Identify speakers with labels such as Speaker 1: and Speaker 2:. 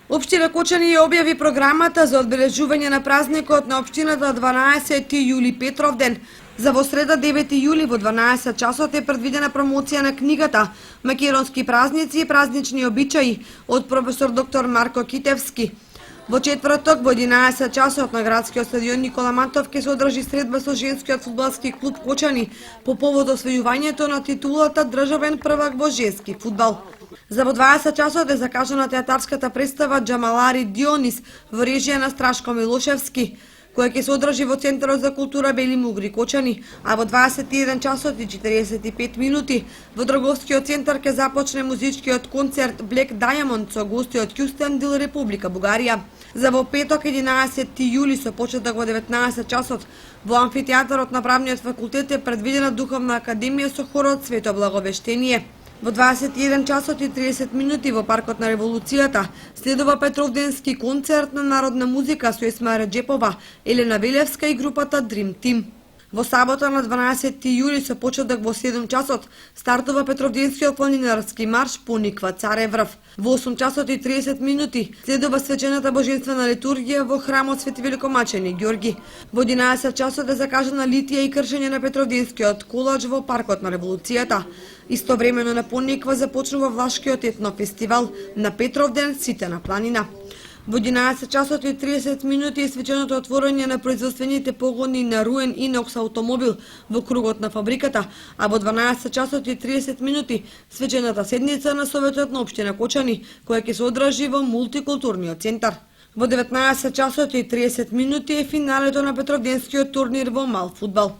Speaker 1: Општина Кочани ја објави програмата за одбележување на празникот на општината 12 јули Петровден. За во среда 9 јули во 12 часот е предвидена промоција на книгата Македонски празници и празнични обичаи од професор доктор Марко Китевски. Во четврток во 11 часот на градскиот стадион Никола Мантов ќе се одржи средба со женскиот фудбалски клуб Кочани по повод освојувањето на титулата државен првак во женски фудбал. За во 20 часот е закажана театарската представа Джамалари Дионис во режија на Страшко Милошевски, која ќе се одржи во Центарот за култура Бели Мугри Кочани, а во 21 часот и 45 минути во Дрговскиот центар ќе започне музичкиот концерт Black Diamond со гости од Хјустен дел Република Бугарија. За во петок 11 јули со почеток во 19 часот во амфитеатарот на Правниот факултет е предвидена духовна академија со хорот Свето Благовештение. Во 21 часот и 30 минути во Паркот на Револуцијата следува Петровденски концерт на народна музика со Есма Реджепова, Елена Велевска и групата Dream Team. Во сабота на 12 јули со почеток во 7 часот стартува Петровденскиот планинарски марш по Никва Царев врв. Во 8 часот и 30 минути следува свечената божествена литургија во храмот Свети Великомачени Ѓорги. Во 11 часот е закажана литија и кршење на Петровденскиот колач во Паркот на Револуцијата. Истовремено на Пониква започнува Влашкиот етно фестивал на Петровден Сите на планина. Во 11 часот и 30 минути е свеченото отворање на производствените погони на Руен Инокс автомобил во кругот на фабриката, а во 12 часот и 30 минути свечената седница на Советот на општина Кочани, која ќе се одржи во мултикултурниот центар. Во 19 часот и 30 минути е финалето на Петровденскиот турнир во мал фудбал.